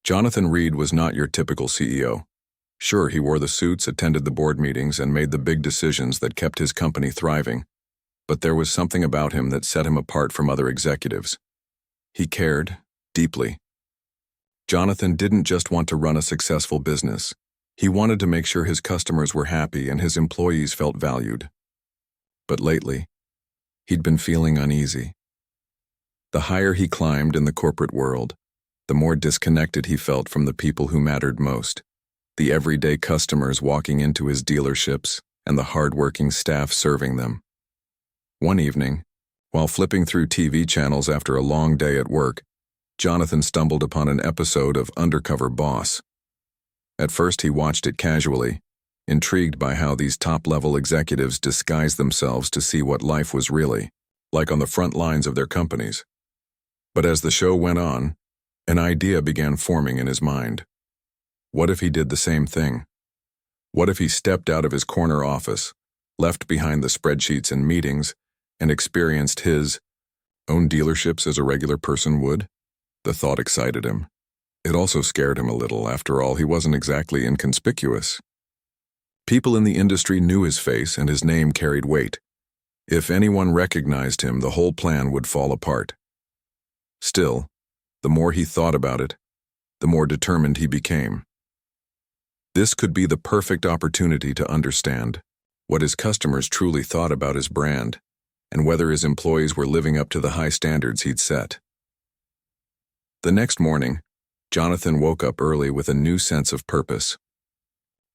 Jonathan Reed was not your typical CEO. Sure, he wore the suits, attended the board meetings, and made the big decisions that kept his company thriving. But there was something about him that set him apart from other executives. He cared, deeply. Jonathan didn't just want to run a successful business. He wanted to make sure his customers were happy and his employees felt valued. But lately, he'd been feeling uneasy. The higher he climbed in the corporate world, the more disconnected he felt from the people who mattered most, the everyday customers walking into his dealerships and the hard-working staff serving them. One evening, while flipping through TV channels after a long day at work, Jonathan stumbled upon an episode of Undercover Boss. At first he watched it casually, intrigued by how these top-level executives disguised themselves to see what life was really like on the front lines of their companies. But as the show went on, an idea began forming in his mind. What if he did the same thing? What if he stepped out of his corner office, left behind the spreadsheets and meetings, and experienced his own dealerships as a regular person would? The thought excited him. It also scared him a little. After all, he wasn't exactly inconspicuous. People in the industry knew his face and his name carried weight. If anyone recognized him, the whole plan would fall apart. Still, the more he thought about it, the more determined he became. This could be the perfect opportunity to understand what his customers truly thought about his brand and whether his employees were living up to the high standards he'd set. The next morning, Jonathan woke up early with a new sense of purpose.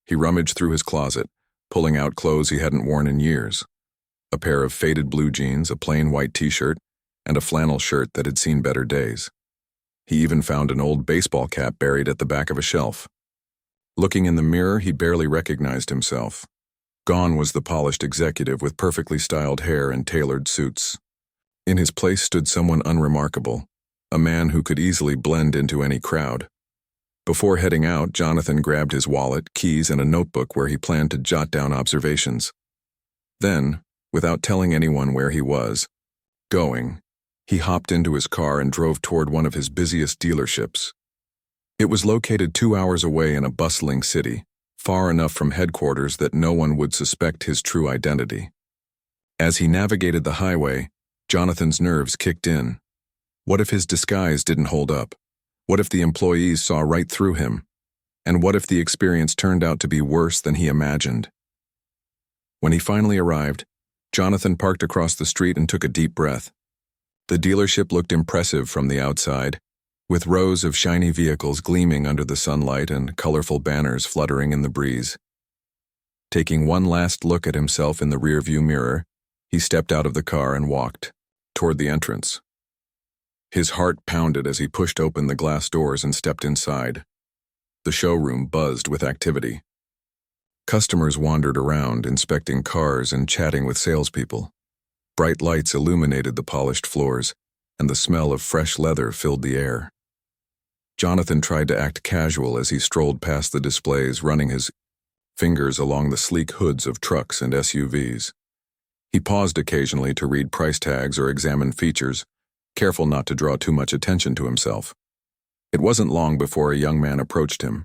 He rummaged through his closet, pulling out clothes he hadn't worn in years. A pair of faded blue jeans, a plain white t-shirt, and a flannel shirt that had seen better days. He even found an old baseball cap buried at the back of a shelf. Looking in the mirror, he barely recognized himself. Gone was the polished executive with perfectly styled hair and tailored suits. In his place stood someone unremarkable, a man who could easily blend into any crowd. Before heading out, Jonathan grabbed his wallet, keys, and a notebook where he planned to jot down observations. Then, without telling anyone where he was going, he hopped into his car and drove toward one of his busiest dealerships. It was located 2 hours away in a bustling city, far enough from headquarters that no one would suspect his true identity. As he navigated the highway, Jonathan's nerves kicked in. What if his disguise didn't hold up? What if the employees saw right through him? And what if the experience turned out to be worse than he imagined? When he finally arrived, Jonathan parked across the street and took a deep breath. The dealership looked impressive from the outside, with rows of shiny vehicles gleaming under the sunlight and colorful banners fluttering in the breeze. Taking one last look at himself in the rearview mirror, he stepped out of the car and walked toward the entrance. His heart pounded as he pushed open the glass doors and stepped inside. The showroom buzzed with activity. Customers wandered around, inspecting cars and chatting with salespeople. Bright lights illuminated the polished floors, and the smell of fresh leather filled the air. Jonathan tried to act casual as he strolled past the displays, running his fingers along the sleek hoods of trucks and SUVs. He paused occasionally to read price tags or examine features, careful not to draw too much attention to himself. It wasn't long before a young man approached him.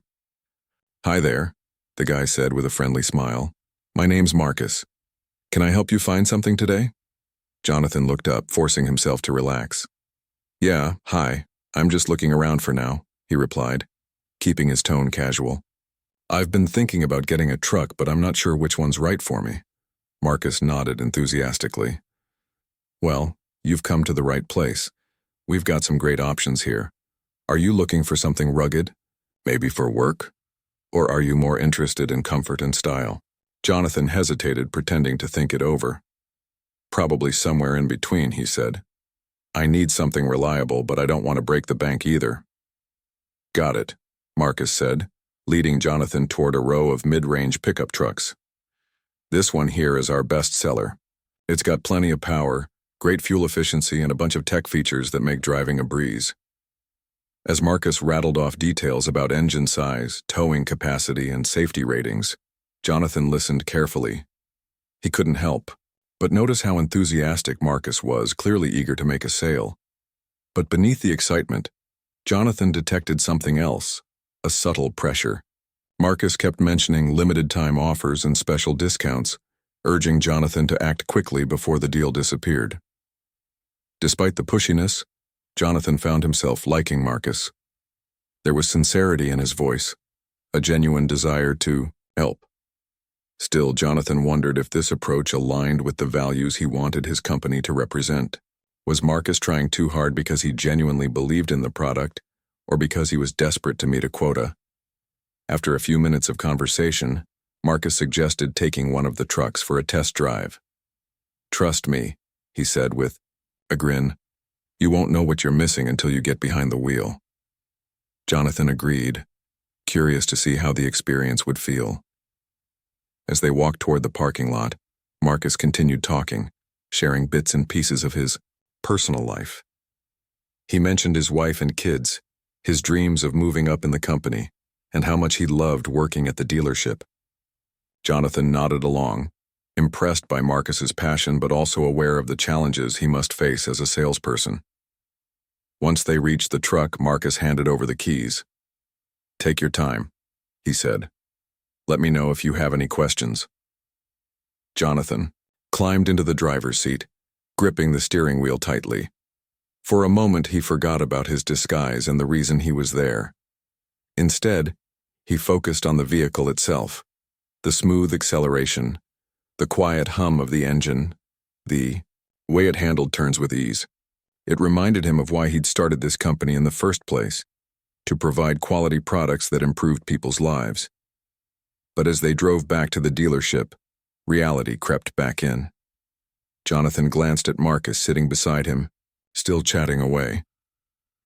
"Hi there," the guy said with a friendly smile. "My name's Marcus. Can I help you find something today?" Jonathan looked up, forcing himself to relax. "Yeah, hi. I'm just looking around for now," he replied, keeping his tone casual. "I've been thinking about getting a truck, but I'm not sure which one's right for me." Marcus nodded enthusiastically. "Well, you've come to the right place. We've got some great options here. Are you looking for something rugged? Maybe for work? Or are you more interested in comfort and style?" Jonathan hesitated, pretending to think it over. "Probably somewhere in between," he said. "I need something reliable, but I don't want to break the bank either." "Got it," Marcus said, leading Jonathan toward a row of mid-range pickup trucks. "This one here is our best seller. It's got plenty of power, great fuel efficiency, and a bunch of tech features that make driving a breeze." As Marcus rattled off details about engine size, towing capacity, and safety ratings, Jonathan listened carefully. He couldn't help but notice how enthusiastic Marcus was, clearly eager to make a sale. But beneath the excitement, Jonathan detected something else, a subtle pressure. Marcus kept mentioning limited-time offers and special discounts, urging Jonathan to act quickly before the deal disappeared. Despite the pushiness, Jonathan found himself liking Marcus. There was sincerity in his voice, a genuine desire to help. Still, Jonathan wondered if this approach aligned with the values he wanted his company to represent. Was Marcus trying too hard because he genuinely believed in the product, or because he was desperate to meet a quota? After a few minutes of conversation, Marcus suggested taking one of the trucks for a test drive. "Trust me," he said with a grin. "You won't know what you're missing until you get behind the wheel." Jonathan agreed, curious to see how the experience would feel. As they walked toward the parking lot, Marcus continued talking, sharing bits and pieces of his personal life. He mentioned his wife and kids, his dreams of moving up in the company, and how much he loved working at the dealership. Jonathan nodded along, impressed by Marcus's passion but also aware of the challenges he must face as a salesperson. Once they reached the truck, Marcus handed over the keys. "Take your time," he said. "Let me know if you have any questions." Jonathan climbed into the driver's seat, gripping the steering wheel tightly. For a moment he forgot about his disguise and the reason he was there. Instead, he focused on the vehicle itself, the smooth acceleration, the quiet hum of the engine, the way it handled turns with ease. It reminded him of why he'd started this company in the first place, to provide quality products that improved people's lives. But as they drove back to the dealership, reality crept back in. Jonathan glanced at Marcus sitting beside him, still chatting away.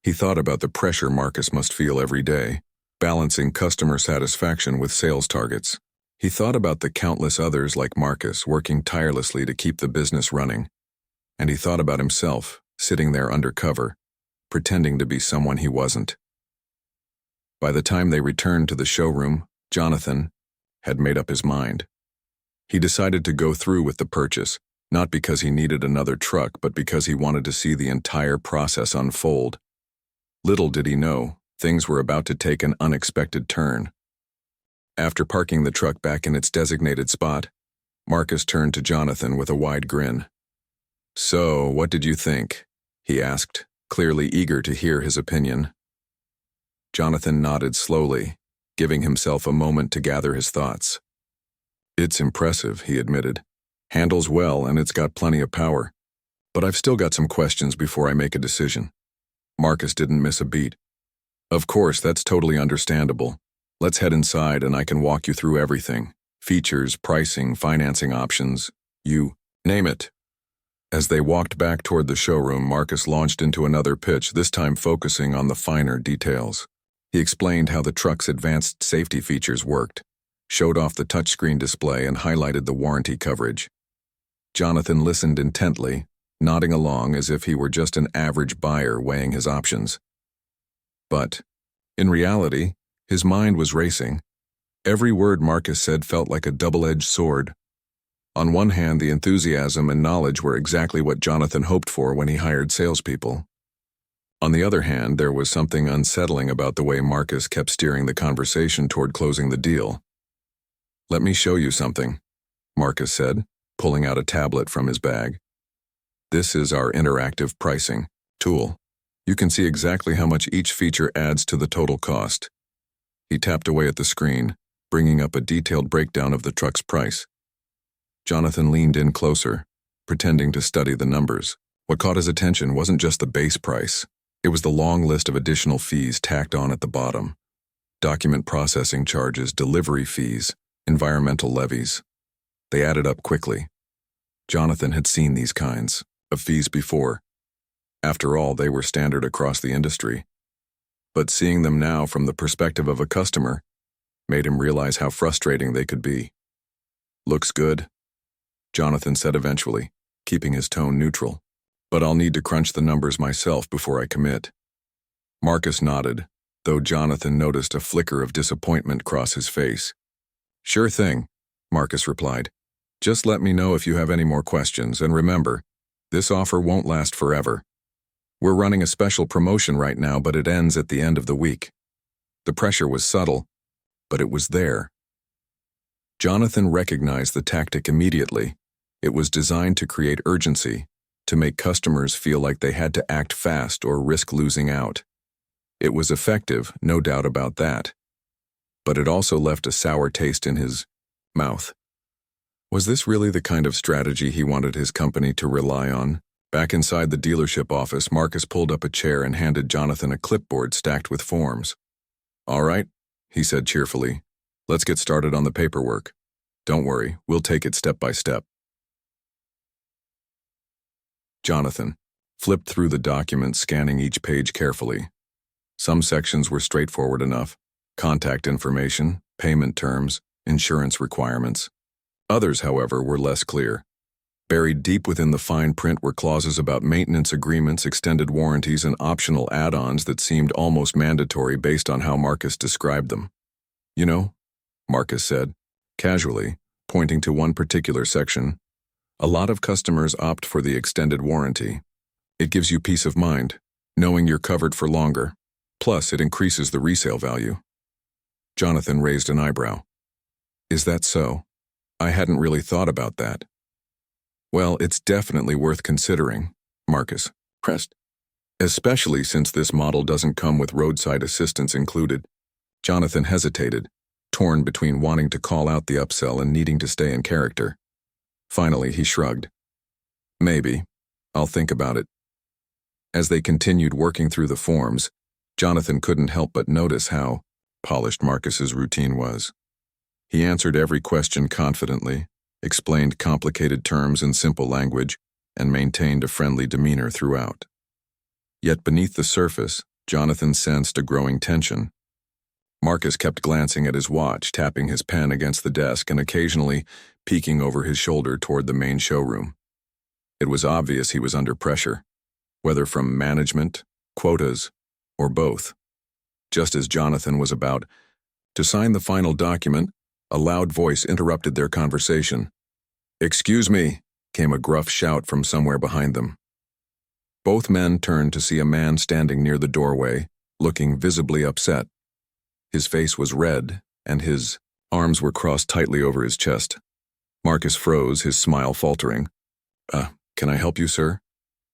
He thought about the pressure Marcus must feel every day, balancing customer satisfaction with sales targets. He thought about the countless others like Marcus working tirelessly to keep the business running. And he thought about himself, sitting there undercover, pretending to be someone he wasn't. By the time they returned to the showroom, Jonathan had made up his mind. He decided to go through with the purchase, not because he needed another truck, but because he wanted to see the entire process unfold. Little did he know, things were about to take an unexpected turn. After parking the truck back in its designated spot, Marcus turned to Jonathan with a wide grin. "So, what did you think?" he asked, clearly eager to hear his opinion. Jonathan nodded slowly, giving himself a moment to gather his thoughts. "It's impressive," he admitted. "Handles well and it's got plenty of power. But I've still got some questions before I make a decision." Marcus didn't miss a beat. "Of course, that's totally understandable. Let's head inside and I can walk you through everything. Features, pricing, financing options, you name it." As they walked back toward the showroom, Marcus launched into another pitch, this time focusing on the finer details. He explained how the truck's advanced safety features worked, showed off the touchscreen display, and highlighted the warranty coverage. Jonathan listened intently, nodding along as if he were just an average buyer weighing his options. But, in reality, his mind was racing. Every word Marcus said felt like a double-edged sword. On one hand, the enthusiasm and knowledge were exactly what Jonathan hoped for when he hired salespeople. On the other hand, there was something unsettling about the way Marcus kept steering the conversation toward closing the deal. "Let me show you something," Marcus said, pulling out a tablet from his bag. "This is our interactive pricing tool. You can see exactly how much each feature adds to the total cost." He tapped away at the screen, bringing up a detailed breakdown of the truck's price. Jonathan leaned in closer, pretending to study the numbers. What caught his attention wasn't just the base price. It was the long list of additional fees tacked on at the bottom. Document processing charges, delivery fees, environmental levies. They added up quickly. Jonathan had seen these kinds of fees before. After all, they were standard across the industry. But seeing them now from the perspective of a customer made him realize how frustrating they could be. "Looks good," Jonathan said eventually, keeping his tone neutral. "But I'll need to crunch the numbers myself before I commit." Marcus nodded, though Jonathan noticed a flicker of disappointment cross his face. "Sure thing," Marcus replied. "Just let me know if you have any more questions, and remember, this offer won't last forever." We're running a special promotion right now, but it ends at the end of the week. The pressure was subtle, but it was there. Jonathan recognized the tactic immediately. It was designed to create urgency, to make customers feel like they had to act fast or risk losing out. It was effective, no doubt about that. But it also left a sour taste in his mouth. Was this really the kind of strategy he wanted his company to rely on? Back inside the dealership office, Marcus pulled up a chair and handed Jonathan a clipboard stacked with forms. "All right," he said cheerfully. "Let's get started on the paperwork. Don't worry, we'll take it step by step." Jonathan flipped through the document, scanning each page carefully. Some sections were straightforward enough: contact information, payment terms, insurance requirements. Others, however, were less clear. Buried deep within the fine print were clauses about maintenance agreements, extended warranties, and optional add-ons that seemed almost mandatory based on how Marcus described them. "You know," Marcus said, casually, pointing to one particular section, "a lot of customers opt for the extended warranty. It gives you peace of mind, knowing you're covered for longer. Plus, it increases the resale value." Jonathan raised an eyebrow. "Is that so? I hadn't really thought about that." "Well, it's definitely worth considering," Marcus pressed. "Especially since this model doesn't come with roadside assistance included." Jonathan hesitated, torn between wanting to call out the upsell and needing to stay in character. Finally, he shrugged. "Maybe. I'll think about it." As they continued working through the forms, Jonathan couldn't help but notice how polished Marcus's routine was. He answered every question confidently, explained complicated terms in simple language, and maintained a friendly demeanor throughout. Yet beneath the surface, Jonathan sensed a growing tension. Marcus kept glancing at his watch, tapping his pen against the desk and occasionally peeking over his shoulder toward the main showroom. It was obvious he was under pressure, whether from management, quotas, or both. Just as Jonathan was about to sign the final document, a loud voice interrupted their conversation. "Excuse me," came a gruff shout from somewhere behind them. Both men turned to see a man standing near the doorway, looking visibly upset. His face was red, and his arms were crossed tightly over his chest. Marcus froze, his smile faltering. Can I help you, sir?"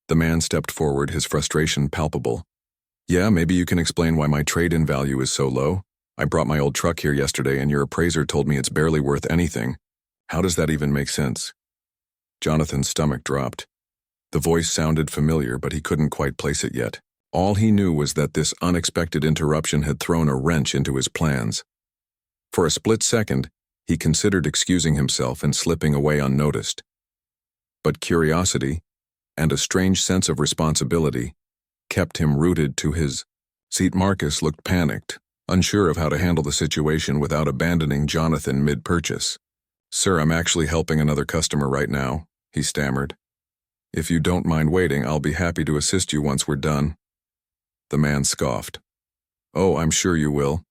The man stepped forward, his frustration palpable. "Yeah, maybe you can explain why my trade-in value is so low. I brought my old truck here yesterday and your appraiser told me it's barely worth anything. How does that even make sense?" Jonathan's stomach dropped. The voice sounded familiar, but he couldn't quite place it yet. All he knew was that this unexpected interruption had thrown a wrench into his plans. For a split second, he considered excusing himself and slipping away unnoticed. But curiosity, and a strange sense of responsibility, kept him rooted to his seat. Marcus looked panicked, unsure of how to handle the situation without abandoning Jonathan mid-purchase. "Sir, I'm actually helping another customer right now," he stammered. "If you don't mind waiting, I'll be happy to assist you once we're done." The man scoffed. "Oh, I'm sure you will.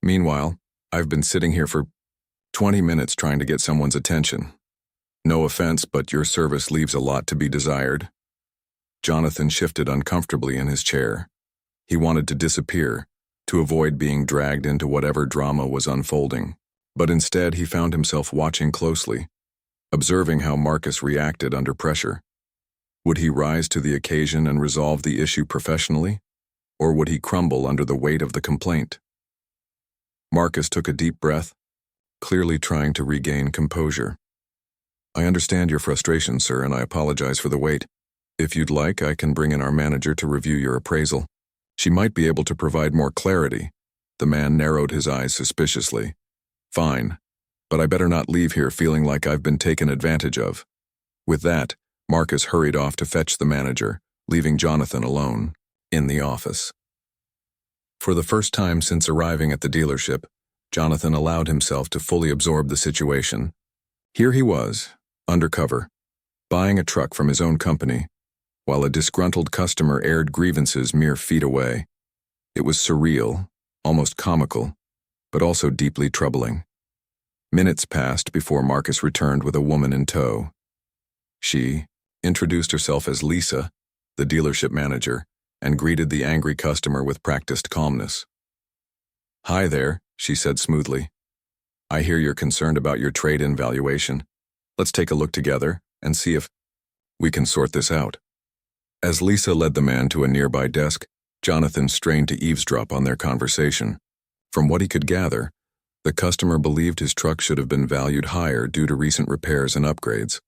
Meanwhile, I've been sitting here for 20 minutes trying to get someone's attention. No offense, but your service leaves a lot to be desired." Jonathan shifted uncomfortably in his chair. He wanted to disappear, to avoid being dragged into whatever drama was unfolding. But instead, he found himself watching closely, observing how Marcus reacted under pressure. Would he rise to the occasion and resolve the issue professionally, or would he crumble under the weight of the complaint? Marcus took a deep breath, clearly trying to regain composure. "I understand your frustration, sir, and I apologize for the wait. If you'd like, I can bring in our manager to review your appraisal. She might be able to provide more clarity." The man narrowed his eyes suspiciously. "Fine, but I better not leave here feeling like I've been taken advantage of." With that, Marcus hurried off to fetch the manager, leaving Jonathan alone in the office. For the first time since arriving at the dealership, Jonathan allowed himself to fully absorb the situation. Here he was, undercover, buying a truck from his own company, while a disgruntled customer aired grievances mere feet away. It was surreal, almost comical, but also deeply troubling. Minutes passed before Marcus returned with a woman in tow. She introduced herself as Lisa the dealership manager, and greeted the angry customer with practiced calmness. "Hi there," she said smoothly. "I hear you're concerned about your trade-in valuation. Let's take a look together and see if we can sort this out." As Lisa led the man to a nearby desk, Jonathan strained to eavesdrop on their conversation. From what he could gather, the customer believed his truck should have been valued higher due to recent repairs and upgrades.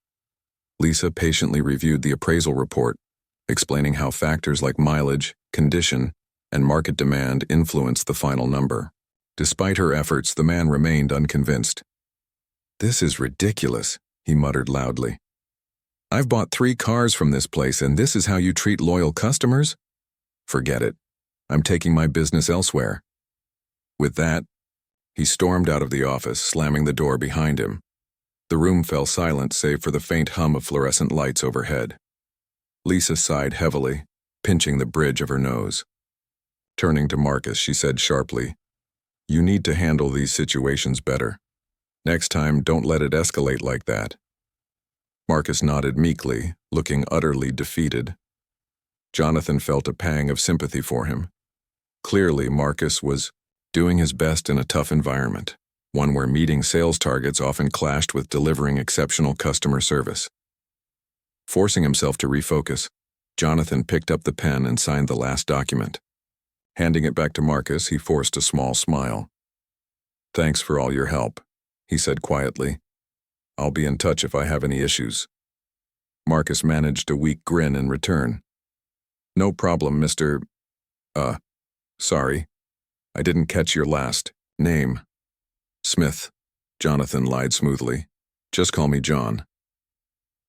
Lisa patiently reviewed the appraisal report, explaining how factors like mileage, condition, and market demand influenced the final number. Despite her efforts, the man remained unconvinced. "This is ridiculous," he muttered loudly. "I've bought 3 cars from this place, and this is how you treat loyal customers? Forget it. I'm taking my business elsewhere." With that, he stormed out of the office, slamming the door behind him. The room fell silent save for the faint hum of fluorescent lights overhead. Lisa sighed heavily, pinching the bridge of her nose. Turning to Marcus, she said sharply, "You need to handle these situations better. Next time, don't let it escalate like that." Marcus nodded meekly, looking utterly defeated. Jonathan felt a pang of sympathy for him. Clearly, Marcus was doing his best in a tough environment, one where meeting sales targets often clashed with delivering exceptional customer service. Forcing himself to refocus, Jonathan picked up the pen and signed the last document. Handing it back to Marcus, he forced a small smile. "Thanks for all your help," he said quietly. "I'll be in touch if I have any issues." Marcus managed a weak grin in return. "No problem, Mr. Sorry. I didn't catch your last name." "Smith," Jonathan lied smoothly. "Just call me John."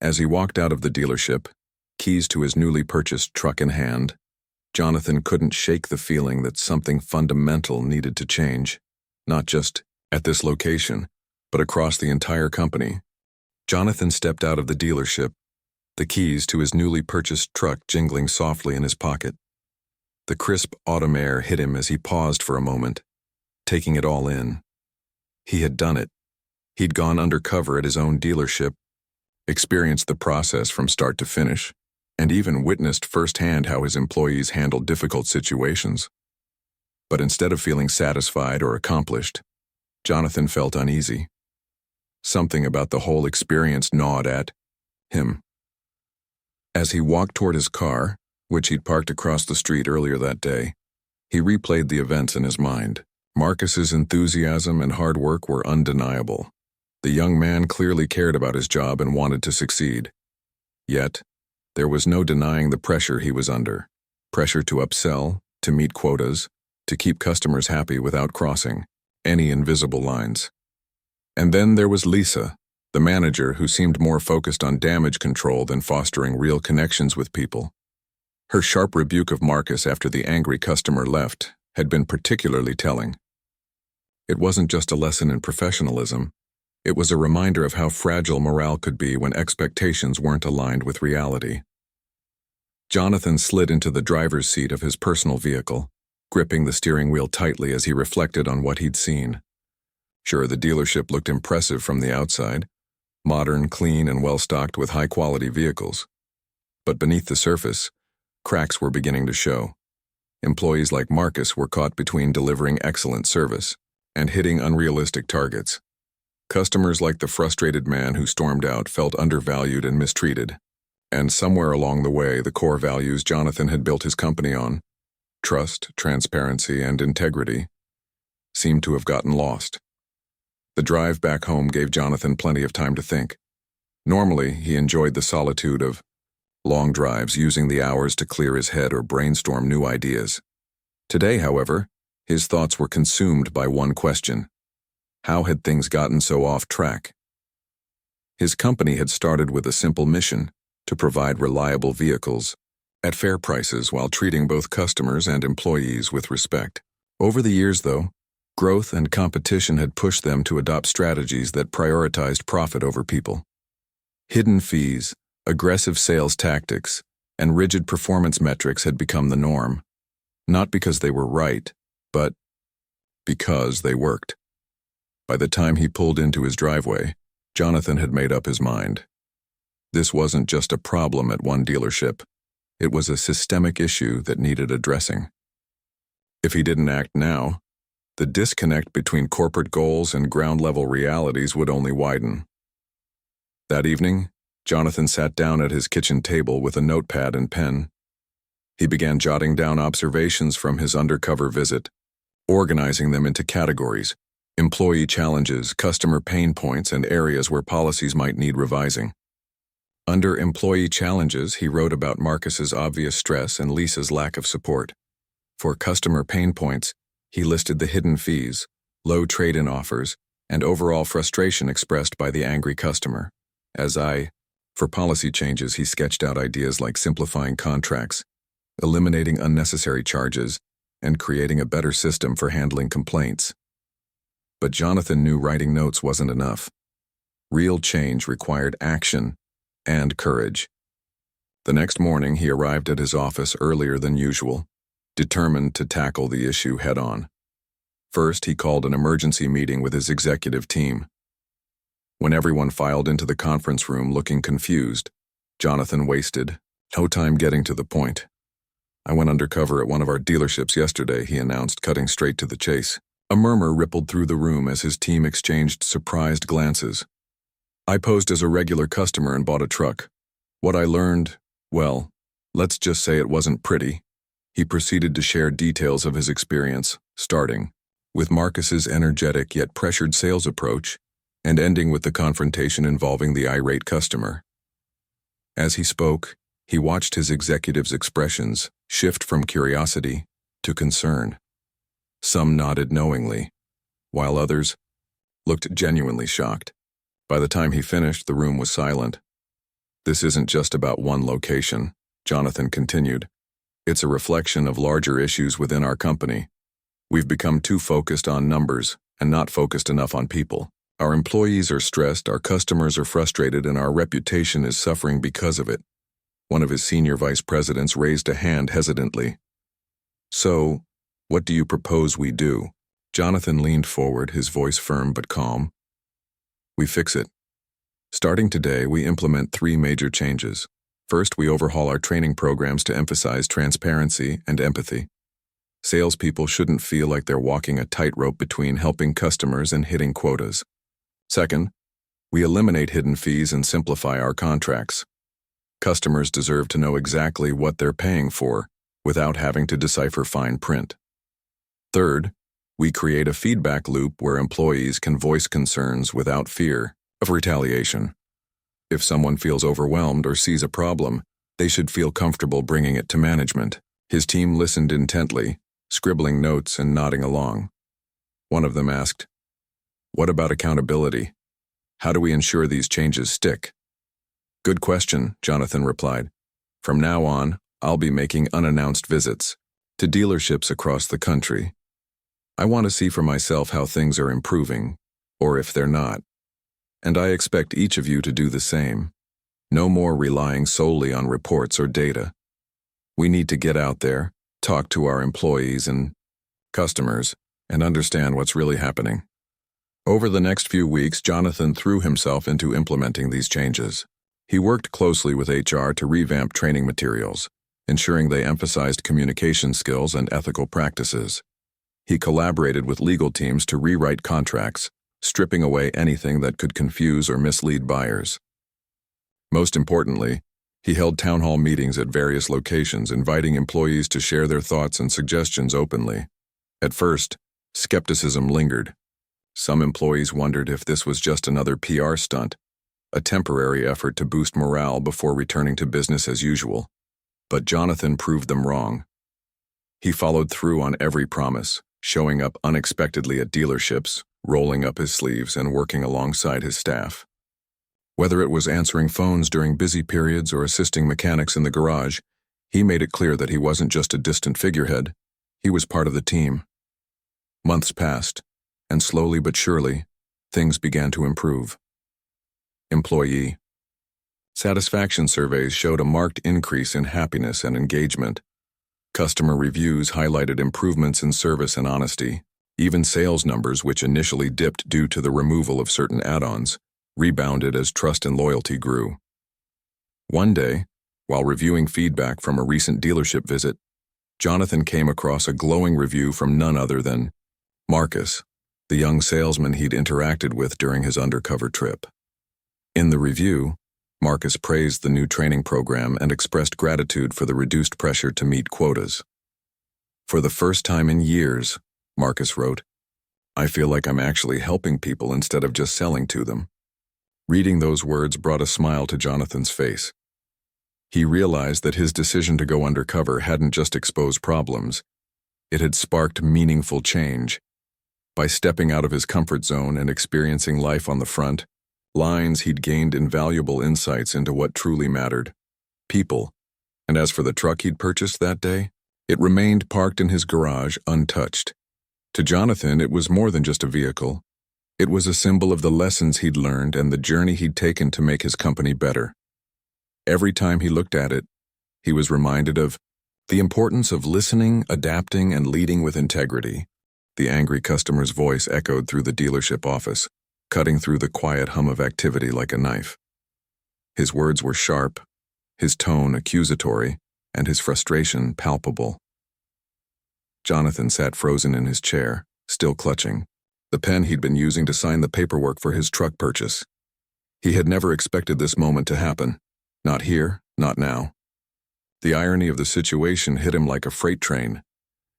As he walked out of the dealership, keys to his newly purchased truck in hand, Jonathan couldn't shake the feeling that something fundamental needed to change, not just at this location, but across the entire company. Jonathan stepped out of the dealership, the keys to his newly purchased truck jingling softly in his pocket. The crisp autumn air hit him as he paused for a moment, taking it all in. He had done it. He'd gone undercover at his own dealership, experienced the process from start to finish, and even witnessed firsthand how his employees handled difficult situations. But instead of feeling satisfied or accomplished, Jonathan felt uneasy. Something about the whole experience gnawed at him. As he walked toward his car, which he'd parked across the street earlier that day, he replayed the events in his mind. Marcus's enthusiasm and hard work were undeniable. The young man clearly cared about his job and wanted to succeed. Yet, there was no denying the pressure he was under. Pressure to upsell, to meet quotas, to keep customers happy without crossing any invisible lines. And then there was Lisa, the manager who seemed more focused on damage control than fostering real connections with people. Her sharp rebuke of Marcus after the angry customer left had been particularly telling. It wasn't just a lesson in professionalism. It was a reminder of how fragile morale could be when expectations weren't aligned with reality. Jonathan slid into the driver's seat of his personal vehicle, gripping the steering wheel tightly as he reflected on what he'd seen. Sure, the dealership looked impressive from the outside, modern, clean, and well-stocked with high-quality vehicles. But beneath the surface, cracks were beginning to show. Employees like Marcus were caught between delivering excellent service and hitting unrealistic targets. Customers like the frustrated man who stormed out felt undervalued and mistreated. And somewhere along the way, the core values Jonathan had built his company on, trust, transparency, and integrity, seemed to have gotten lost. The drive back home gave Jonathan plenty of time to think. Normally, he enjoyed the solitude of long drives, using the hours to clear his head or brainstorm new ideas. Today, however, his thoughts were consumed by one question. How had things gotten so off track? His company had started with a simple mission: to provide reliable vehicles at fair prices while treating both customers and employees with respect. Over the years, though, growth and competition had pushed them to adopt strategies that prioritized profit over people. Hidden fees, aggressive sales tactics, and rigid performance metrics had become the norm, not because they were right, but because they worked. By the time he pulled into his driveway, Jonathan had made up his mind. This wasn't just a problem at one dealership. It was a systemic issue that needed addressing. If he didn't act now, the disconnect between corporate goals and ground-level realities would only widen. That evening, Jonathan sat down at his kitchen table with a notepad and pen. He began jotting down observations from his undercover visit, organizing them into categories: employee challenges, customer pain points, and areas where policies might need revising. Under employee challenges, he wrote about Marcus's obvious stress and Lisa's lack of support. For customer pain points, he listed the hidden fees, low trade-in offers, and overall frustration expressed by the angry customer. For policy changes, he sketched out ideas like simplifying contracts, eliminating unnecessary charges, and creating a better system for handling complaints. But Jonathan knew writing notes wasn't enough. Real change required action and courage. The next morning, he arrived at his office earlier than usual, determined to tackle the issue head-on. First, he called an emergency meeting with his executive team. When everyone filed into the conference room looking confused, Jonathan wasted no time getting to the point. "I went undercover at one of our dealerships yesterday," he announced, cutting straight to the chase. A murmur rippled through the room as his team exchanged surprised glances. "I posed as a regular customer and bought a truck. What I learned, well, let's just say it wasn't pretty." He proceeded to share details of his experience, starting with Marcus's energetic yet pressured sales approach and ending with the confrontation involving the irate customer. As he spoke, he watched his executives' expressions shift from curiosity to concern. Some nodded knowingly, while others looked genuinely shocked. By the time he finished, the room was silent. "This isn't just about one location," Jonathan continued. "It's a reflection of larger issues within our company. We've become too focused on numbers and not focused enough on people. Our employees are stressed, our customers are frustrated, and our reputation is suffering because of it." One of his senior vice presidents raised a hand hesitantly. "So, what do you propose we do?" Jonathan leaned forward, his voice firm but calm. "We fix it. Starting today, we implement 3 major changes. First, we overhaul our training programs to emphasize transparency and empathy. Salespeople shouldn't feel like they're walking a tightrope between helping customers and hitting quotas. Second, we eliminate hidden fees and simplify our contracts. Customers deserve to know exactly what they're paying for without having to decipher fine print. Third, we create a feedback loop where employees can voice concerns without fear of retaliation. If someone feels overwhelmed or sees a problem, they should feel comfortable bringing it to management." His team listened intently, scribbling notes and nodding along. One of them asked, "What about accountability? How do we ensure these changes stick?" "Good question," Jonathan replied. "From now on, I'll be making unannounced visits to dealerships across the country. I want to see for myself how things are improving, or if they're not. And I expect each of you to do the same. No more relying solely on reports or data. We need to get out there, talk to our employees and customers, and understand what's really happening." Over the next few weeks, Jonathan threw himself into implementing these changes. He worked closely with HR to revamp training materials, ensuring they emphasized communication skills and ethical practices. He collaborated with legal teams to rewrite contracts, stripping away anything that could confuse or mislead buyers. Most importantly, he held town hall meetings at various locations, inviting employees to share their thoughts and suggestions openly. At first, skepticism lingered. Some employees wondered if this was just another PR stunt, a temporary effort to boost morale before returning to business as usual. But Jonathan proved them wrong. He followed through on every promise, showing up unexpectedly at dealerships, rolling up his sleeves, and working alongside his staff. Whether it was answering phones during busy periods or assisting mechanics in the garage, he made it clear that he wasn't just a distant figurehead, he was part of the team. Months passed, and slowly but surely, things began to improve. Employee satisfaction surveys showed a marked increase in happiness and engagement. Customer reviews highlighted improvements in service and honesty. Even sales numbers, which initially dipped due to the removal of certain add-ons, rebounded as trust and loyalty grew. One day, While reviewing feedback from a recent dealership visit, Jonathan came across a glowing review from none other than Marcus, the young salesman he'd interacted with during his undercover trip. In the review, Marcus praised the new training program and expressed gratitude for the reduced pressure to meet quotas. For the first time in years, Marcus wrote, I feel like I'm actually helping people instead of just selling to them. Reading those words brought a smile to Jonathan's face. He realized that his decision to go undercover hadn't just exposed problems, it had sparked meaningful change. By stepping out of his comfort zone and experiencing life on the front lines, he'd gained invaluable insights into what truly mattered, people. And as for the truck he'd purchased that day, it remained parked in his garage untouched. To Jonathan, it was more than just a vehicle. It was a symbol of the lessons he'd learned and the journey he'd taken to make his company better. Every time he looked at it, he was reminded of the importance of listening, adapting, and leading with integrity. The angry customer's voice echoed through the dealership office, cutting through the quiet hum of activity like a knife. His words were sharp, his tone accusatory, and his frustration palpable. Jonathan sat frozen in his chair, still clutching the pen he'd been using to sign the paperwork for his truck purchase. He had never expected this moment to happen. Not here, not now. The irony of the situation hit him like a freight train.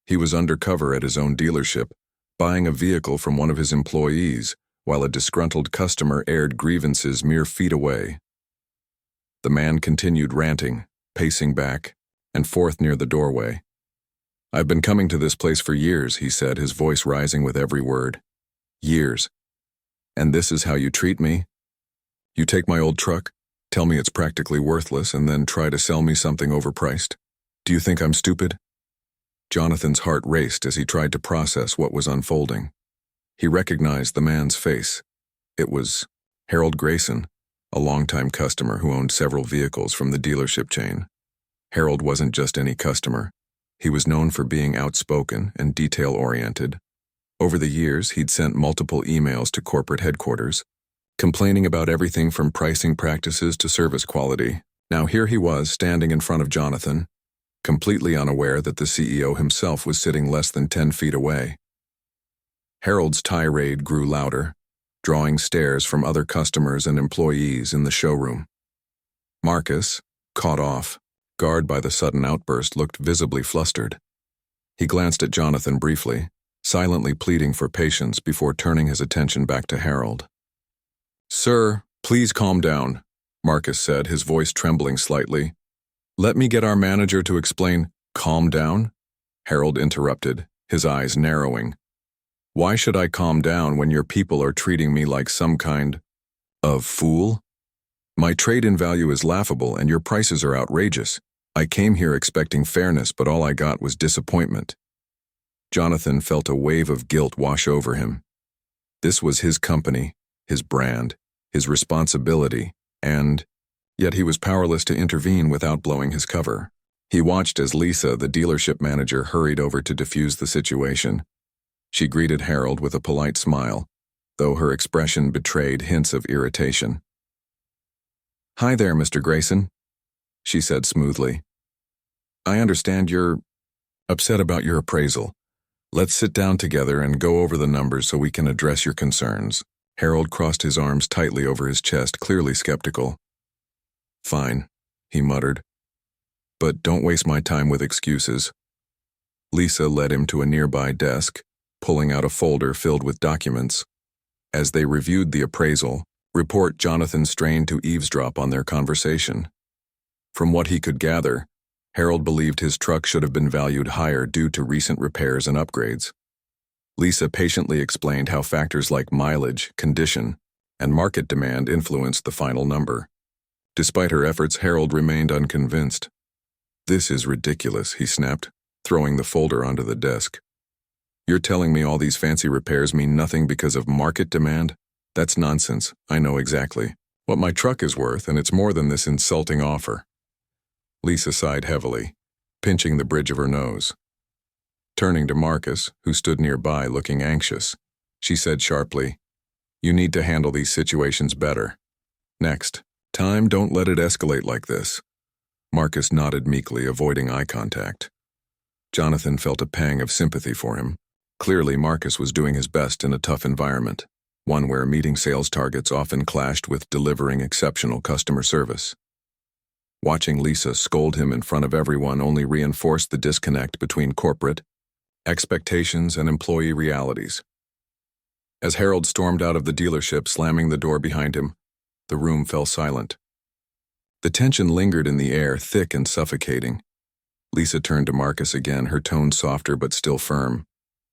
He was undercover at his own dealership, buying a vehicle from one of his employees, while a disgruntled customer aired grievances mere feet away. The man continued ranting, pacing back and forth near the doorway. I've been coming to this place for years, he said, his voice rising with every word. Years. And this is how you treat me? You take my old truck, tell me it's practically worthless, and then try to sell me something overpriced? Do you think I'm stupid? Jonathan's heart raced as he tried to process what was unfolding. He recognized the man's face. It was Harold Grayson, a longtime customer who owned several vehicles from the dealership chain. Harold wasn't just any customer. He was known for being outspoken and detail-oriented. Over the years, he'd sent multiple emails to corporate headquarters, complaining about everything from pricing practices to service quality. Now here he was, standing in front of Jonathan, completely unaware that the CEO himself was sitting less than 10 feet away. Harold's tirade grew louder, drawing stares from other customers and employees in the showroom. Marcus, caught off guard by the sudden outburst, looked visibly flustered. He glanced at Jonathan briefly, silently pleading for patience before turning his attention back to Harold. Sir, please calm down, Marcus said, his voice trembling slightly. Let me get our manager to explain. Calm down? Harold interrupted, his eyes narrowing. Why should I calm down when your people are treating me like some kind of fool? My trade-in value is laughable and your prices are outrageous. I came here expecting fairness, but all I got was disappointment. Jonathan felt a wave of guilt wash over him. This was his company, his brand, his responsibility, and yet he was powerless to intervene without blowing his cover. He watched as Lisa, the dealership manager, hurried over to defuse the situation. She greeted Harold with a polite smile, though her expression betrayed hints of irritation. Hi there, Mr. Grayson, she said smoothly. I understand you're upset about your appraisal. Let's sit down together and go over the numbers so we can address your concerns. Harold crossed his arms tightly over his chest, clearly skeptical. Fine, he muttered. But don't waste my time with excuses. Lisa led him to a nearby desk, pulling out a folder filled with documents. As they reviewed the appraisal report, Jonathan strained to eavesdrop on their conversation. From what he could gather, Harold believed his truck should have been valued higher due to recent repairs and upgrades. Lisa patiently explained how factors like mileage, condition, and market demand influenced the final number. Despite her efforts, Harold remained unconvinced. This is ridiculous, he snapped, throwing the folder onto the desk. You're telling me all these fancy repairs mean nothing because of market demand? That's nonsense. I know exactly what my truck is worth, and it's more than this insulting offer. Lisa sighed heavily, pinching the bridge of her nose. Turning to Marcus, who stood nearby looking anxious, she said sharply, You need to handle these situations better. Next time, don't let it escalate like this. Marcus nodded meekly, avoiding eye contact. Jonathan felt a pang of sympathy for him. Clearly, Marcus was doing his best in a tough environment, one where meeting sales targets often clashed with delivering exceptional customer service. Watching Lisa scold him in front of everyone only reinforced the disconnect between corporate expectations and employee realities. As Harold stormed out of the dealership, slamming the door behind him, the room fell silent. The tension lingered in the air, thick and suffocating. Lisa turned to Marcus again, her tone softer but still firm.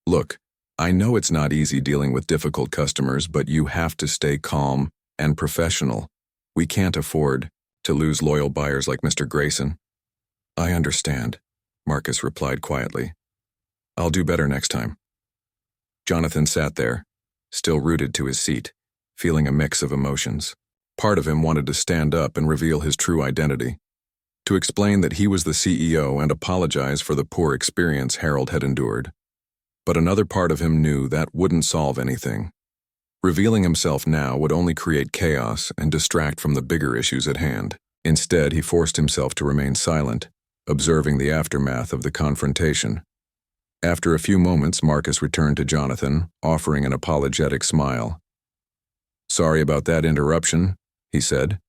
"Look, I know it's not easy dealing with difficult customers, but you have to stay calm and professional. We can't afford to lose loyal buyers like Mr. Grayson." "I understand," Marcus replied quietly. "I'll do better next time." Jonathan sat there, still rooted to his seat, feeling a mix of emotions. Part of him wanted to stand up and reveal his true identity, to explain that he was the CEO and apologize for the poor experience Harold had endured. But another part of him knew that wouldn't solve anything. Revealing himself now would only create chaos and distract from the bigger issues at hand. Instead, he forced himself to remain silent, observing the aftermath of the confrontation. After a few moments, Marcus returned to Jonathan, offering an apologetic smile. "Sorry about that interruption," he said.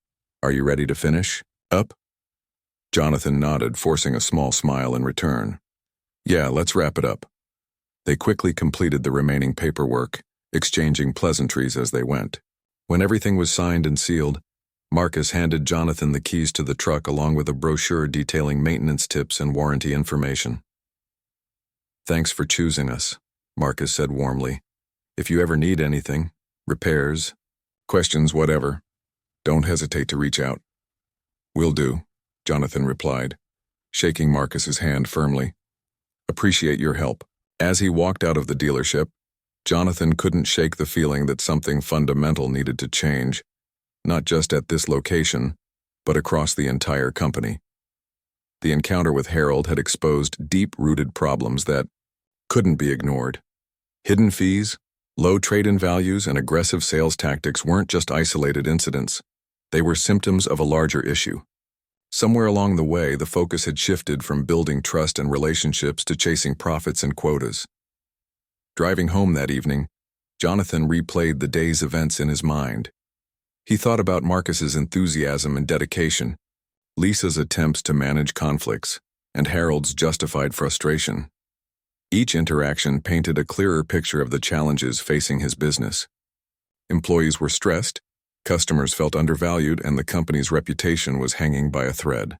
"Are you ready to finish up?" Jonathan nodded, forcing a small smile in return. "Yeah, let's wrap it up." They quickly completed the remaining paperwork, exchanging pleasantries as they went. When everything was signed and sealed, Marcus handed Jonathan the keys to the truck along with a brochure detailing maintenance tips and warranty information. "Thanks for choosing us," Marcus said warmly. "If you ever need anything, repairs, questions, whatever, don't hesitate to reach out." "Will do," Jonathan replied, shaking Marcus's hand firmly. "Appreciate your help." As he walked out of the dealership, Jonathan couldn't shake the feeling that something fundamental needed to change, not just at this location, but across the entire company. The encounter with Harold had exposed deep-rooted problems that couldn't be ignored. Hidden fees, low trade-in values, and aggressive sales tactics weren't just isolated incidents. They were symptoms of a larger issue. Somewhere along the way, the focus had shifted from building trust and relationships to chasing profits and quotas. Driving home that evening, Jonathan replayed the day's events in his mind. He thought about Marcus's enthusiasm and dedication, Lisa's attempts to manage conflicts, and Harold's justified frustration. Each interaction painted a clearer picture of the challenges facing his business. Employees were stressed, customers felt undervalued, and the company's reputation was hanging by a thread.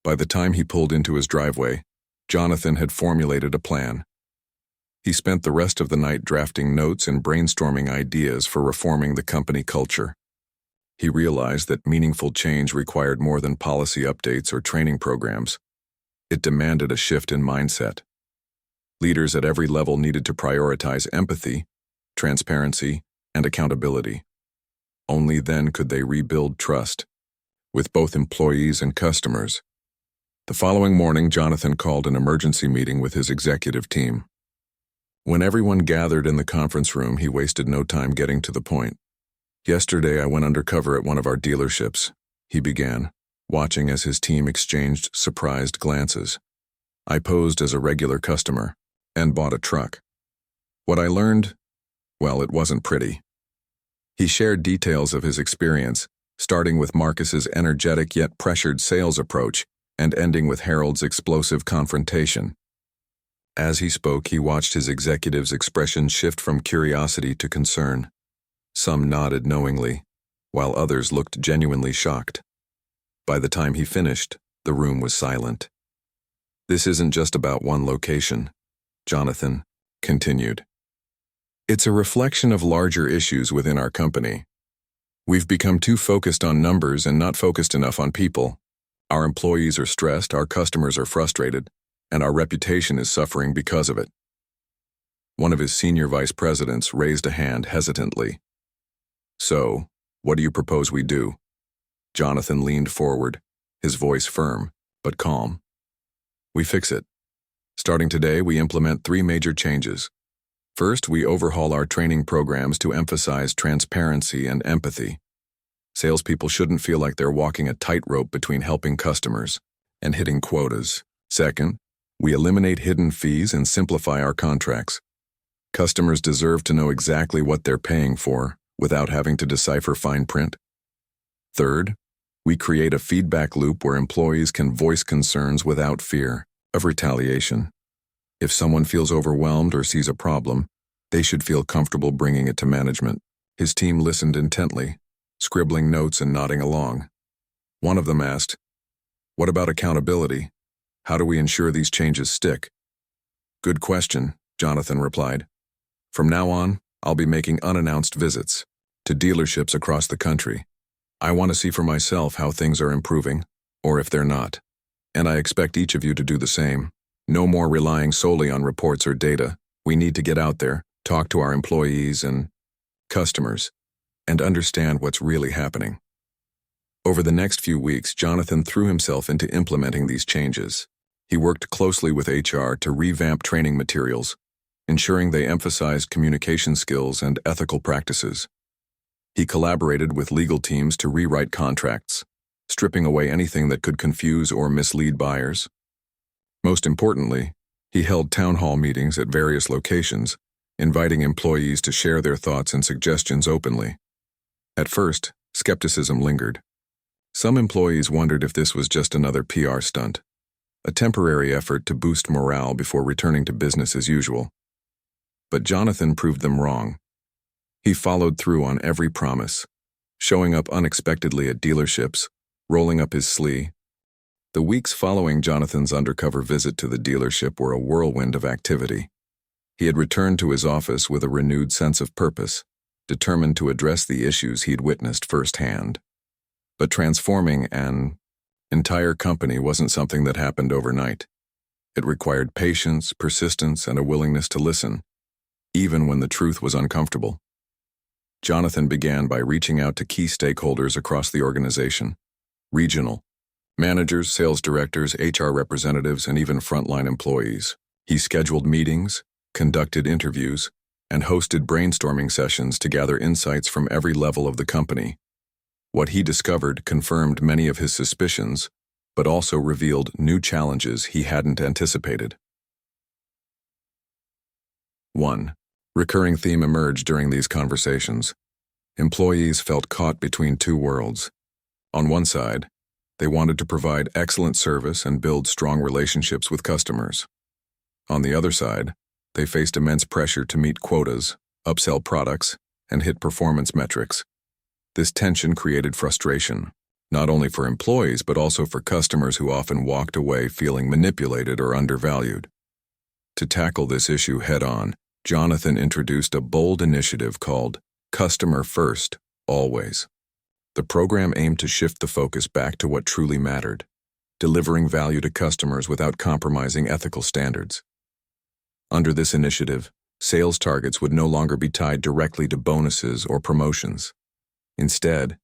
By the time he pulled into his driveway, Jonathan had formulated a plan. He spent the rest of the night drafting notes and brainstorming ideas for reforming the company culture. He realized that meaningful change required more than policy updates or training programs. It demanded a shift in mindset. Leaders at every level needed to prioritize empathy, transparency, and accountability. Only then could they rebuild trust with both employees and customers. The following morning, Jonathan called an emergency meeting with his executive team. When everyone gathered in the conference room, he wasted no time getting to the point. "Yesterday, I went undercover at one of our dealerships," he began, watching as his team exchanged surprised glances. "I posed as a regular customer and bought a truck. What I learned, well, it wasn't pretty." He shared details of his experience, starting with Marcus's energetic yet pressured sales approach and ending with Harold's explosive confrontation. As he spoke, he watched his executives' expression shift from curiosity to concern. Some nodded knowingly, while others looked genuinely shocked. By the time he finished, the room was silent. "This isn't just about one location," Jonathan continued. "It's a reflection of larger issues within our company. We've become too focused on numbers and not focused enough on people. Our employees are stressed, our customers are frustrated, and our reputation is suffering because of it." One of his senior vice presidents raised a hand hesitantly. "So, what do you propose we do?" Jonathan leaned forward, his voice firm, but calm. "We fix it. Starting today, we implement 3 major changes. First, we overhaul our training programs to emphasize transparency and empathy. Salespeople shouldn't feel like they're walking a tightrope between helping customers and hitting quotas. Second, we eliminate hidden fees and simplify our contracts. Customers deserve to know exactly what they're paying for without having to decipher fine print. Third, we create a feedback loop where employees can voice concerns without fear of retaliation. If someone feels overwhelmed or sees a problem, they should feel comfortable bringing it to management. His team listened intently, scribbling notes and nodding along. One of them asked, "What about accountability? How do we ensure these changes stick?" "Good question," Jonathan replied. "From now on, I'll be making unannounced visits to dealerships across the country. I want to see for myself how things are improving, or if they're not. And I expect each of you to do the same. No more relying solely on reports or data. We need to get out there, talk to our employees and customers, and understand what's really happening." Over the next few weeks, Jonathan threw himself into implementing these changes. He worked closely with HR to revamp training materials, ensuring they emphasized communication skills and ethical practices. He collaborated with legal teams to rewrite contracts, stripping away anything that could confuse or mislead buyers. Most importantly, he held town hall meetings at various locations, inviting employees to share their thoughts and suggestions openly. At first, skepticism lingered. Some employees wondered if this was just another PR stunt, a temporary effort to boost morale before returning to business as usual. But Jonathan proved them wrong. He followed through on every promise, showing up unexpectedly at dealerships, rolling up his sleeve. The weeks following Jonathan's undercover visit to the dealership were a whirlwind of activity. He had returned to his office with a renewed sense of purpose, determined to address the issues he'd witnessed firsthand. But transforming an entire company wasn't something that happened overnight. It required patience, persistence, and a willingness to listen, even when the truth was uncomfortable. Jonathan began by reaching out to key stakeholders across the organization: regional managers, sales directors, HR representatives, and even frontline employees. He scheduled meetings, conducted interviews, and hosted brainstorming sessions to gather insights from every level of the company. What he discovered confirmed many of his suspicions, but also revealed new challenges he hadn't anticipated. 1. Recurring theme emerged during these conversations. Employees felt caught between two worlds. On one side, they wanted to provide excellent service and build strong relationships with customers. On the other side, they faced immense pressure to meet quotas, upsell products, and hit performance metrics. This tension created frustration, not only for employees but also for customers who often walked away feeling manipulated or undervalued. To tackle this issue head-on, Jonathan introduced a bold initiative called Customer First, Always. The program aimed to shift the focus back to what truly mattered, delivering value to customers without compromising ethical standards. Under this initiative, sales targets would no longer be tied directly to bonuses or promotions. Instead,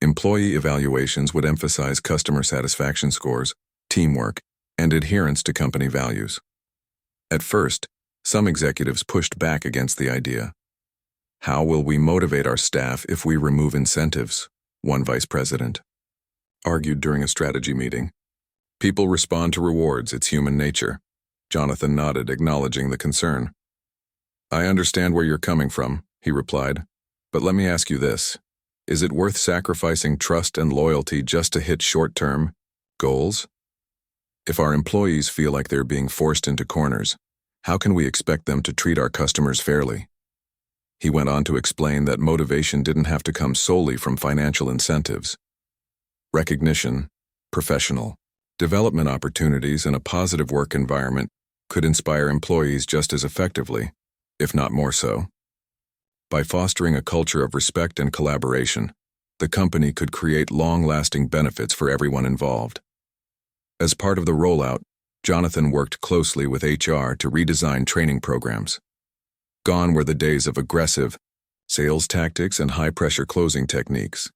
employee evaluations would emphasize customer satisfaction scores, teamwork, and adherence to company values. At first, some executives pushed back against the idea. "How will we motivate our staff if we remove incentives?" one vice president argued during a strategy meeting. "People respond to rewards, it's human nature." Jonathan nodded, acknowledging the concern. "I understand where you're coming from," he replied, "but let me ask you this. Is it worth sacrificing trust and loyalty just to hit short-term goals? If our employees feel like they're being forced into corners, how can we expect them to treat our customers fairly?" He went on to explain that motivation didn't have to come solely from financial incentives. Recognition, professional development opportunities, and a positive work environment could inspire employees just as effectively, if not more so. By fostering a culture of respect and collaboration, the company could create long-lasting benefits for everyone involved. As part of the rollout, Jonathan worked closely with HR to redesign training programs. Gone were the days of aggressive sales tactics and high-pressure closing techniques.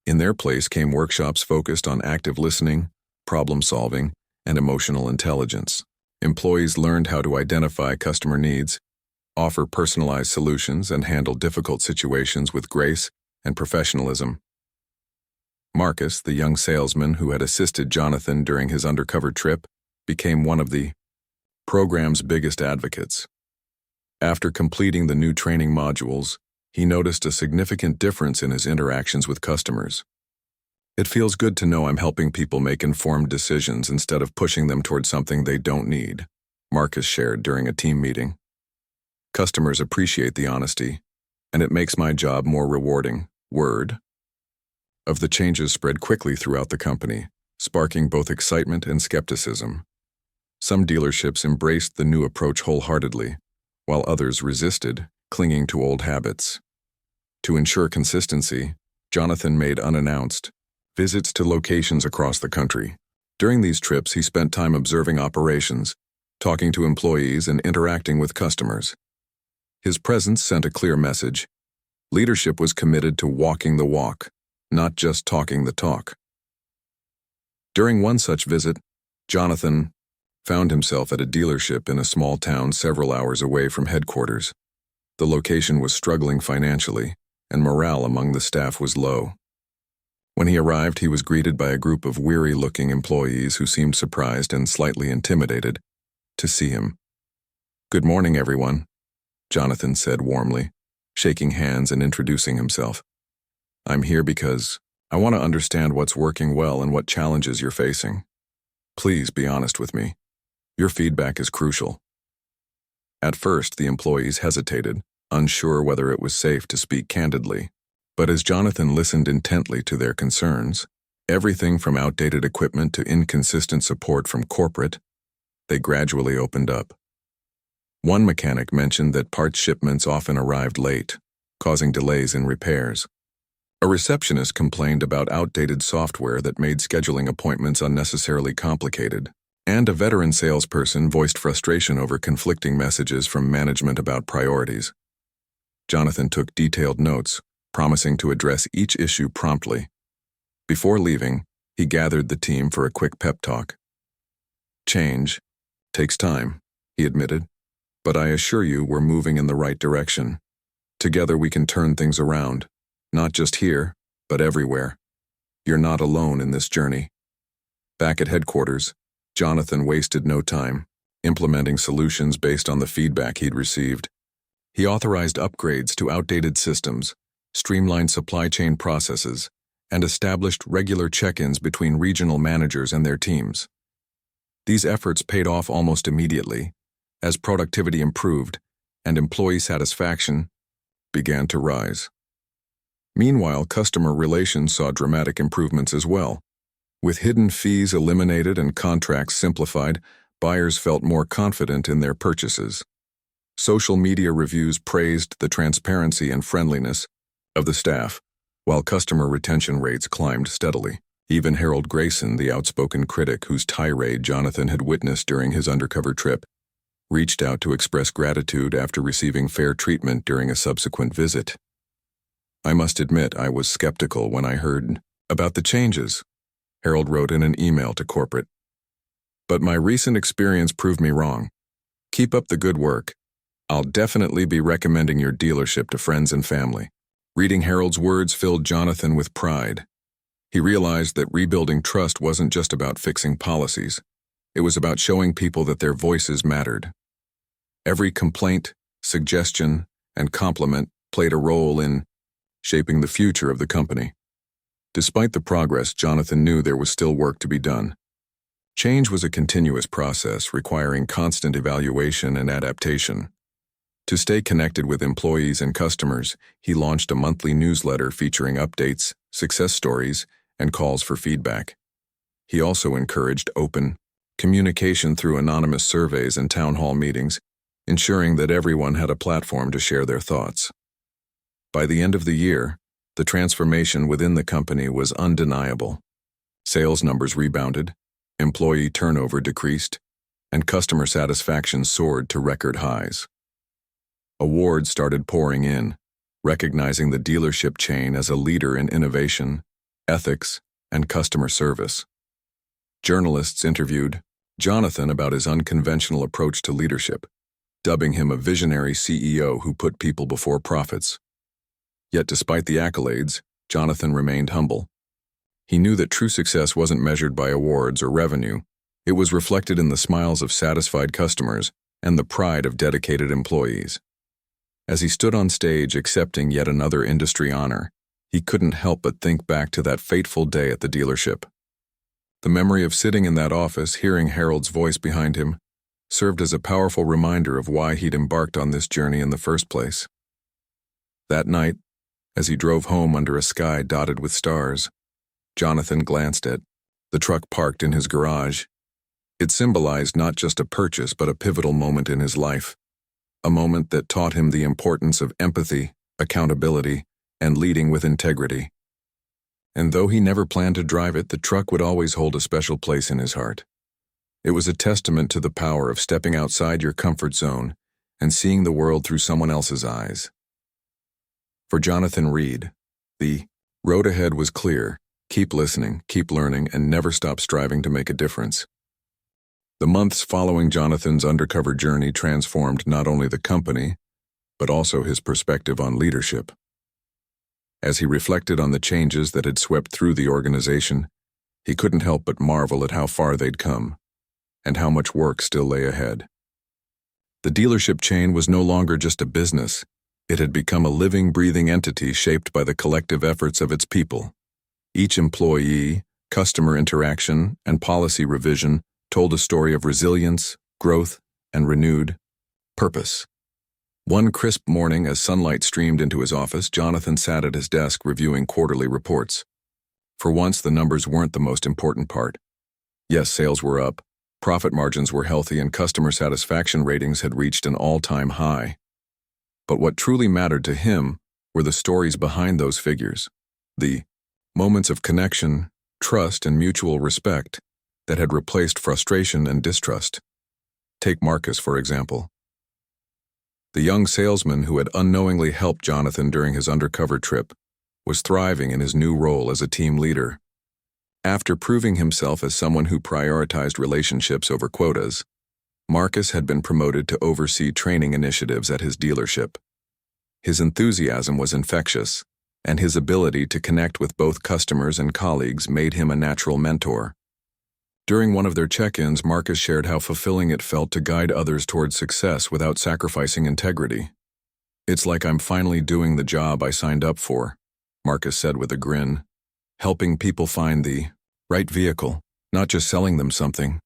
In their place came workshops focused on active listening, problem-solving, and emotional intelligence. Employees learned how to identify customer needs, offer personalized solutions, and handle difficult situations with grace and professionalism. Marcus, the young salesman who had assisted Jonathan during his undercover trip, became one of the program's biggest advocates. After completing the new training modules, he noticed a significant difference in his interactions with customers. "It feels good to know I'm helping people make informed decisions instead of pushing them towards something they don't need," Marcus shared during a team meeting. "Customers appreciate the honesty, and it makes my job more rewarding." Word of the changes spread quickly throughout the company, sparking both excitement and skepticism. Some dealerships embraced the new approach wholeheartedly, while others resisted, clinging to old habits. To ensure consistency, Jonathan made unannounced visits to locations across the country. During these trips, he spent time observing operations, talking to employees, and interacting with customers. His presence sent a clear message. Leadership was committed to walking the walk, not just talking the talk. During one such visit, Jonathan found himself at a dealership in a small town several hours away from headquarters. The location was struggling financially, and morale among the staff was low. When he arrived, he was greeted by a group of weary-looking employees who seemed surprised and slightly intimidated to see him. "Good morning, everyone," Jonathan said warmly, shaking hands and introducing himself. "I'm here because I want to understand what's working well and what challenges you're facing. Please be honest with me. Your feedback is crucial." At first, the employees hesitated, unsure whether it was safe to speak candidly. But as Jonathan listened intently to their concerns, everything from outdated equipment to inconsistent support from corporate, they gradually opened up. One mechanic mentioned that parts shipments often arrived late, causing delays in repairs. A receptionist complained about outdated software that made scheduling appointments unnecessarily complicated. And a veteran salesperson voiced frustration over conflicting messages from management about priorities. Jonathan took detailed notes, promising to address each issue promptly. Before leaving, he gathered the team for a quick pep talk. "Change takes time," he admitted, "but I assure you we're moving in the right direction. Together we can turn things around, not just here, but everywhere. You're not alone in this journey." Back at headquarters, Jonathan wasted no time, implementing solutions based on the feedback he'd received. He authorized upgrades to outdated systems, streamlined supply chain processes, and established regular check-ins between regional managers and their teams. These efforts paid off almost immediately, as productivity improved and employee satisfaction began to rise. Meanwhile, customer relations saw dramatic improvements as well. With hidden fees eliminated and contracts simplified, buyers felt more confident in their purchases. Social media reviews praised the transparency and friendliness of the staff, while customer retention rates climbed steadily. Even Harold Grayson, the outspoken critic whose tirade Jonathan had witnessed during his undercover trip, reached out to express gratitude after receiving fair treatment during a subsequent visit. "I must admit I was skeptical when I heard about the changes," Harold wrote in an email to corporate. "But my recent experience proved me wrong. Keep up the good work. I'll definitely be recommending your dealership to friends and family." Reading Harold's words filled Jonathan with pride. He realized that rebuilding trust wasn't just about fixing policies. It was about showing people that their voices mattered. Every complaint, suggestion, and compliment played a role in shaping the future of the company. Despite the progress, Jonathan knew there was still work to be done. Change was a continuous process requiring constant evaluation and adaptation. To stay connected with employees and customers, he launched a monthly newsletter featuring updates, success stories, and calls for feedback. He also encouraged open communication through anonymous surveys and town hall meetings, ensuring that everyone had a platform to share their thoughts. By the end of the year, the transformation within the company was undeniable. Sales numbers rebounded, employee turnover decreased, and customer satisfaction soared to record highs. Awards started pouring in, recognizing the dealership chain as a leader in innovation, ethics, and customer service. Journalists interviewed Jonathan about his unconventional approach to leadership, dubbing him a visionary CEO who put people before profits. Yet despite the accolades, Jonathan remained humble. He knew that true success wasn't measured by awards or revenue. It was reflected in the smiles of satisfied customers and the pride of dedicated employees. As he stood on stage accepting yet another industry honor, he couldn't help but think back to that fateful day at the dealership. The memory of sitting in that office, hearing Harold's voice behind him, served as a powerful reminder of why he'd embarked on this journey in the first place. That night, as he drove home under a sky dotted with stars, Jonathan glanced at the truck parked in his garage. It symbolized not just a purchase but a pivotal moment in his life, a moment that taught him the importance of empathy, accountability, and leading with integrity. And though he never planned to drive it, the truck would always hold a special place in his heart. It was a testament to the power of stepping outside your comfort zone and seeing the world through someone else's eyes. For Jonathan Reed, the road ahead was clear: keep listening, keep learning, and never stop striving to make a difference. The months following Jonathan's undercover journey transformed not only the company, but also his perspective on leadership. As he reflected on the changes that had swept through the organization, he couldn't help but marvel at how far they'd come, and how much work still lay ahead. The dealership chain was no longer just a business. It had become a living, breathing entity shaped by the collective efforts of its people. Each employee, customer interaction, and policy revision told a story of resilience, growth, and renewed purpose. One crisp morning, as sunlight streamed into his office, Jonathan sat at his desk reviewing quarterly reports. For once, the numbers weren't the most important part. Yes, sales were up, profit margins were healthy, and customer satisfaction ratings had reached an all-time high. But what truly mattered to him were the stories behind those figures, the moments of connection, trust, and mutual respect that had replaced frustration and distrust. Take Marcus, for example. The young salesman who had unknowingly helped Jonathan during his undercover trip was thriving in his new role as a team leader. After proving himself as someone who prioritized relationships over quotas, Marcus had been promoted to oversee training initiatives at his dealership. His enthusiasm was infectious, and his ability to connect with both customers and colleagues made him a natural mentor. During one of their check-ins, Marcus shared how fulfilling it felt to guide others towards success without sacrificing integrity. "It's like I'm finally doing the job I signed up for," Marcus said with a grin, "helping people find the right vehicle, not just selling them something."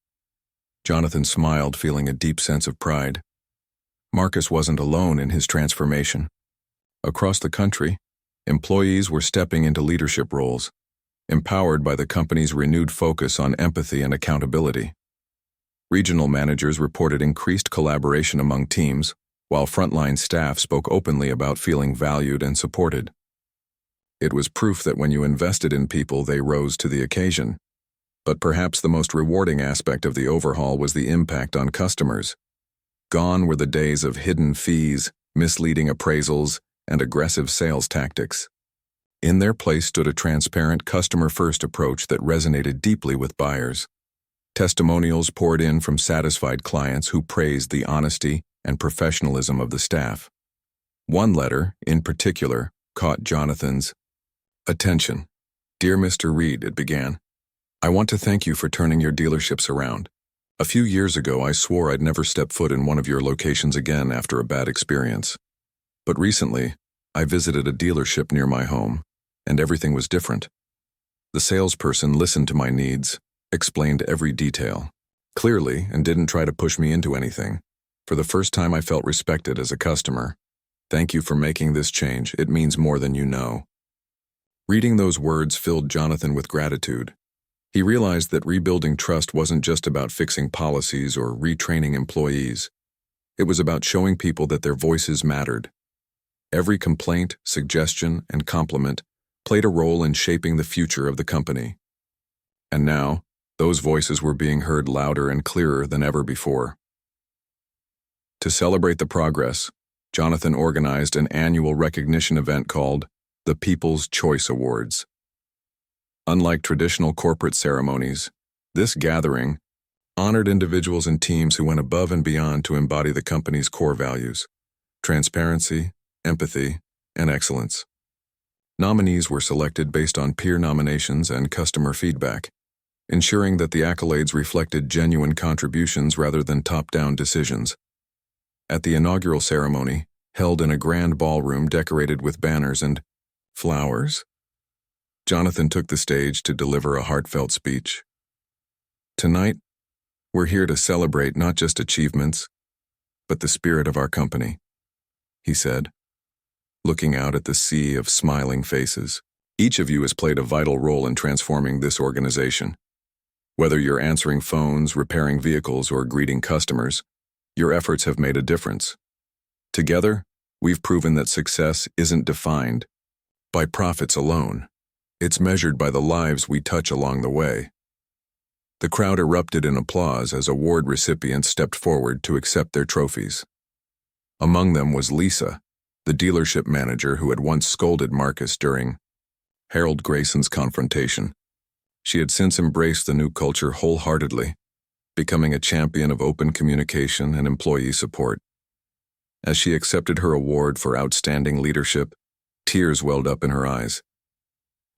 Jonathan smiled, feeling a deep sense of pride. Marcus wasn't alone in his transformation. Across the country, employees were stepping into leadership roles, empowered by the company's renewed focus on empathy and accountability. Regional managers reported increased collaboration among teams, while frontline staff spoke openly about feeling valued and supported. It was proof that when you invested in people, they rose to the occasion. But perhaps the most rewarding aspect of the overhaul was the impact on customers. Gone were the days of hidden fees, misleading appraisals, and aggressive sales tactics. In their place stood a transparent, customer-first approach that resonated deeply with buyers. Testimonials poured in from satisfied clients who praised the honesty and professionalism of the staff. One letter, in particular, caught Jonathan's attention. "Dear Mr. Reed," it began, "I want to thank you for turning your dealerships around. A few years ago, I swore I'd never step foot in one of your locations again after a bad experience. But recently, I visited a dealership near my home, and everything was different. The salesperson listened to my needs, explained every detail clearly, and didn't try to push me into anything. For the first time, I felt respected as a customer. Thank you for making this change. It means more than you know." Reading those words filled Jonathan with gratitude. He realized that rebuilding trust wasn't just about fixing policies or retraining employees. It was about showing people that their voices mattered. Every complaint, suggestion, and compliment played a role in shaping the future of the company. And now, those voices were being heard louder and clearer than ever before. To celebrate the progress, Jonathan organized an annual recognition event called the People's Choice Awards. Unlike traditional corporate ceremonies, this gathering honored individuals and teams who went above and beyond to embody the company's core values: transparency, empathy, and excellence. Nominees were selected based on peer nominations and customer feedback, ensuring that the accolades reflected genuine contributions rather than top-down decisions. At the inaugural ceremony, held in a grand ballroom decorated with banners and flowers, Jonathan took the stage to deliver a heartfelt speech. "Tonight, we're here to celebrate not just achievements, but the spirit of our company," he said, looking out at the sea of smiling faces. "Each of you has played a vital role in transforming this organization. Whether you're answering phones, repairing vehicles, or greeting customers, your efforts have made a difference. Together, we've proven that success isn't defined by profits alone. It's measured by the lives we touch along the way." The crowd erupted in applause as award recipients stepped forward to accept their trophies. Among them was Lisa, the dealership manager who had once scolded Marcus during Harold Grayson's confrontation. She had since embraced the new culture wholeheartedly, becoming a champion of open communication and employee support. As she accepted her award for outstanding leadership, tears welled up in her eyes.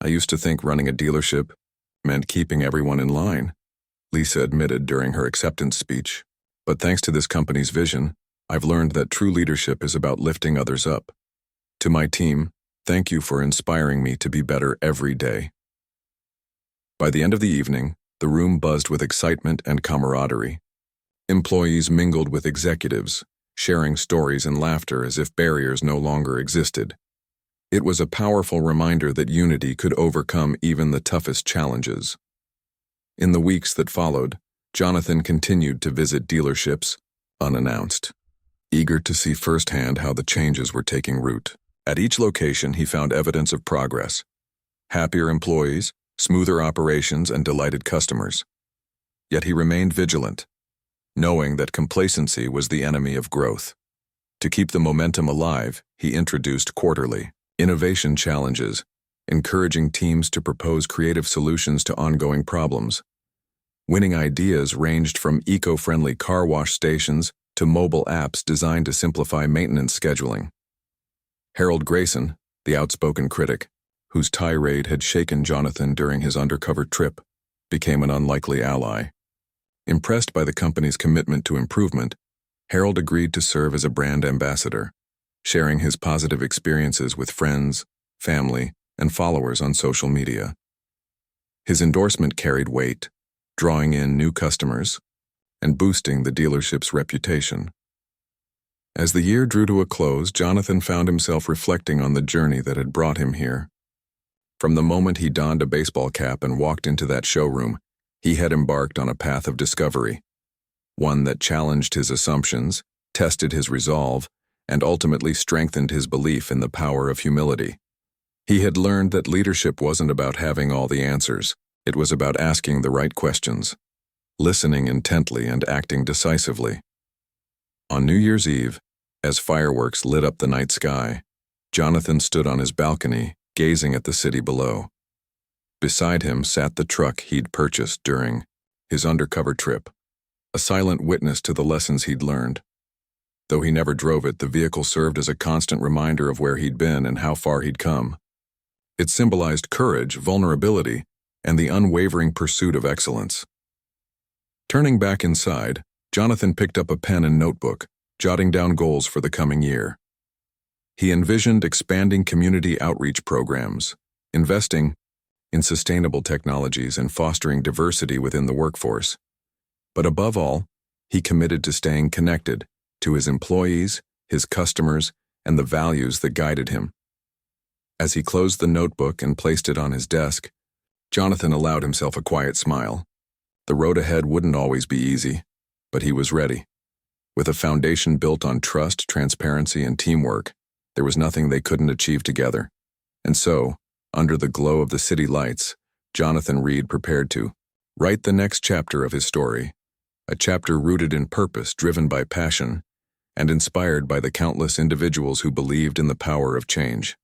"I used to think running a dealership meant keeping everyone in line," Lisa admitted during her acceptance speech. "But thanks to this company's vision, I've learned that true leadership is about lifting others up. To my team, thank you for inspiring me to be better every day." By the end of the evening, the room buzzed with excitement and camaraderie. Employees mingled with executives, sharing stories and laughter as if barriers no longer existed. It was a powerful reminder that unity could overcome even the toughest challenges. In the weeks that followed, Jonathan continued to visit dealerships, unannounced, eager to see firsthand how the changes were taking root. At each location, he found evidence of progress: happier employees, smoother operations, and delighted customers. Yet he remained vigilant, knowing that complacency was the enemy of growth. To keep the momentum alive, he introduced quarterly innovation challenges, encouraging teams to propose creative solutions to ongoing problems. Winning ideas ranged from eco-friendly car wash stations to mobile apps designed to simplify maintenance scheduling. Harold Grayson, the outspoken critic, whose tirade had shaken Jonathan during his undercover trip, became an unlikely ally. Impressed by the company's commitment to improvement, Harold agreed to serve as a brand ambassador, sharing his positive experiences with friends, family, and followers on social media. His endorsement carried weight, drawing in new customers and boosting the dealership's reputation. As the year drew to a close, Jonathan found himself reflecting on the journey that had brought him here. From the moment he donned a baseball cap and walked into that showroom, he had embarked on a path of discovery, one that challenged his assumptions, tested his resolve, and ultimately strengthened his belief in the power of humility. He had learned that leadership wasn't about having all the answers. It was about asking the right questions, listening intently, and acting decisively. On New Year's Eve, as fireworks lit up the night sky, Jonathan stood on his balcony, gazing at the city below. Beside him sat the truck he'd purchased during his undercover trip, a silent witness to the lessons he'd learned. Though he never drove it, the vehicle served as a constant reminder of where he'd been and how far he'd come. It symbolized courage, vulnerability, and the unwavering pursuit of excellence. Turning back inside, Jonathan picked up a pen and notebook, jotting down goals for the coming year. He envisioned expanding community outreach programs, investing in sustainable technologies, and fostering diversity within the workforce. But above all, he committed to staying connected to his employees, his customers, and the values that guided him. As he closed the notebook and placed it on his desk, Jonathan allowed himself a quiet smile. The road ahead wouldn't always be easy, but he was ready. With a foundation built on trust, transparency, and teamwork, there was nothing they couldn't achieve together. And so, under the glow of the city lights, Jonathan Reed prepared to write the next chapter of his story, a chapter rooted in purpose, driven by passion, and inspired by the countless individuals who believed in the power of change.